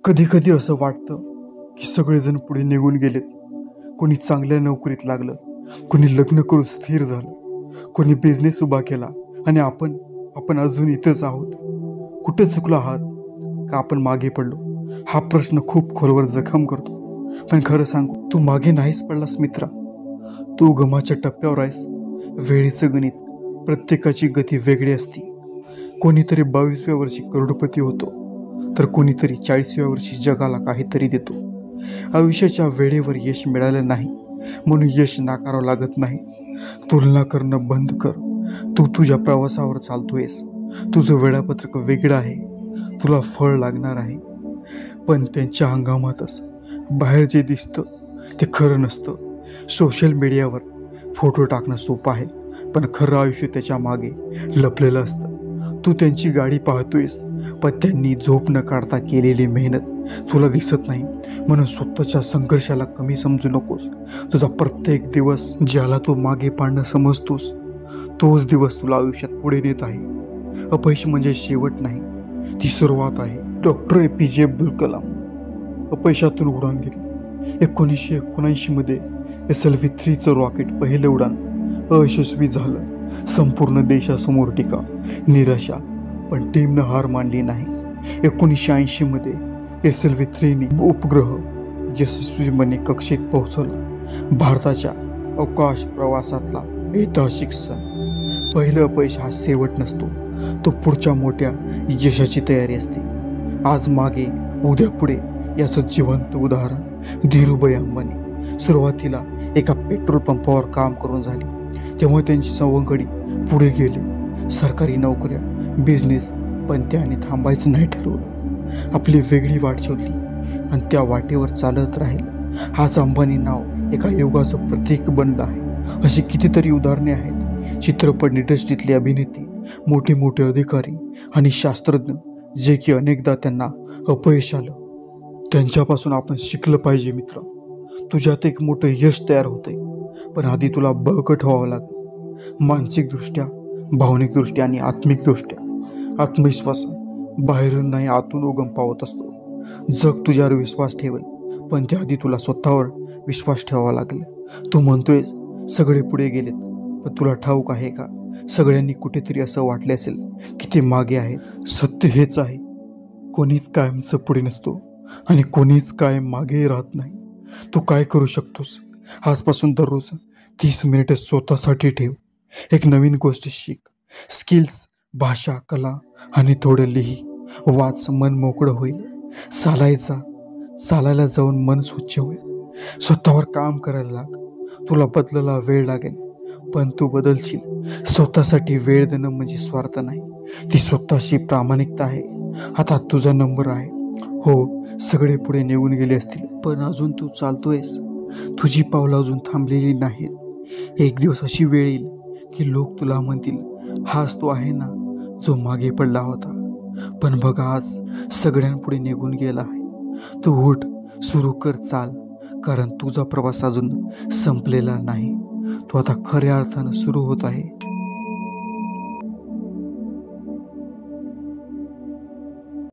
कधी कधी असं वाटतं की सगळेजण पुढे निघून गेलेत. कोणी चांगल्या नोकरीत लागलं, कोणी लग्न करून स्थिर झालं, कोणी बिझनेस उभा केला आणि आपण आपण अजून इथंच आहोत. कुठे चुकलो आहात का आपण मागे पडलो? हा प्रश्न खूप खोलवर जखम करतो. पण खरं सांगू, तू मागे नाहीच पडलास मित्रा. तू गमाच्या टप्प्यावर आहेस. वेळेचं गणित, प्रत्येकाची गती वेगळी असते. कोणीतरी 22व्या वर्षी करोडपती होतो, तर कोणीतरी 40व्या वर्षी जगाला काहीतरी देतो. आयुष्याच्या वेळेवर यश मिळालं नाही म्हणून यश नाकारावं लागत नाही. तुलना करणं बंद कर. तू तुझ्या प्रवासावर चालतोयस. तुझं वेळापत्रक वेगळं आहे. तुला फळ लागणार आहे, पण त्यांच्या हंगामातच. बाहेर जे दिसतं ते खरं नसतं. सोशल मीडियावर फोटो टाकणं सोपं आहे, पण खरं आयुष्य त्याच्या मागे लपलेलं असतं. तू त्यांची गाडी पाहतोयस, पण त्यांनी झोप न काढता केलेली मेहनत तुला दिसत नाही. म्हणून स्वतःच्या संघर्षाला कमी समजू नकोस. तुझा प्रत्येक दिवस ज्याला तू मागे पाडणं समजतोस, तोच दिवस तुला आयुष्यात पुढे नेत आहे. अपयश म्हणजे शेवट नाही, ती सुरुवात आहे. डॉक्टर APJ अब्दुल कलाम अपयशातून उडान घेतली. 1979 मध्ये SLV-3चं रॉकेट पहिलं उडान अयशस्वी झालं. संपूर्ण देशासमोर टीका, निराशा, पण टीमनं हार मानली नाही. 1980 मध्ये SLV-3ने उपग्रह यशस्वीपणे कक्षेत पोहोचवला. भारताच्या अवकाश प्रवासातला ऐतिहासिक क्षण. पहिलं अपयश हा शेवट नसतो, तो पुढच्या मोठ्या यशाची तयारी असते. आज मागे उद्या पुढे याचं जिवंत उदाहरण धीरूभाई अंबानी. सुरुवातीला एका पेट्रोल पंपावर काम करून झाली, तेव्हा त्यांची सवंगडी पुढे गेली. सरकारी नोकऱ्या, बिझनेस, पण त्याने थांबायचं नाही ठरवलं. आपली वेगळी वाट शोधली आणि त्या वाटेवर चालत राहिलं. आज अंबानी नाव एका युगाचं प्रतीक बनलं आहे. अशी कितीतरी उदाहरणे आहेत. चित्रपट इंडस्ट्रीतले अभिनेते, मोठे मोठे अधिकारी आणि शास्त्रज्ञ, जे की अनेकदा त्यांना अपयश आलं. त्यांच्यापासून आपण शिकलं पाहिजे मित्र. तुझ्यात एक मोठं यश तयार होतंय, पण आधी तुला बळकट व्हावं लागेल. मानसिकदृष्ट्या, भावनिकदृष्ट्या आणि आत्मिकदृष्ट्या. आत्मविश्वास बाहेरून नाही, आतून उगम पावत असतो. जग तुझ्यावर विश्वास ठेवेल, पण त्याआधी तुला स्वतःवर विश्वास ठेवावा लागेल. तू म्हणतोय सगळे पुढे गेलेत, पण तुला ठाऊक आहे का, सगळ्यांनी कुठेतरी असं वाटले असेल की ते मागे आहेत. सत्य हेच आहे, कोणीच कायमचं पुढे नसतो आणि कोणीच कायम मागे राहत नाही. तू काय करू शकतोस? आजपासून दररोज 30 मिनिटे स्वतःसाठी ठेव. एक नवीन गोष्ट शिक. स्किल्स, भाषा, कला आणि थोडं लिही, वाच. मन मोकळं होईल. चालायला जाऊन मन स्वच्छ होईल. स्वतःवर काम करायला लाग. तुला बदलायला वेळ लागेल, पण तू बदलशील. स्वतःसाठी वेळ देणं म्हणजे स्वार्थ नाही, ती स्वतःशी प्रामाणिकता आहे. आता तुझा नंबर आहे. हो, सगळे पुढे निघून गेले असतील, पण अजून तू चालतोयस. तुझी पावलं अजून थांबलेली नाहीत. एक दिवस अशी वेळ येईल की लोक तुला म्हणतील, हाच तो आहे ना जो मागे पडला होता. पण बघा, आज सगळ्यांपुढे निघून गेला आहे. तू उठ, सुरू कर, चाल, कारण तुझा प्रवास अजून संपलेला नाही. तो आता खऱ्या अर्थानं सुरू होत आहे.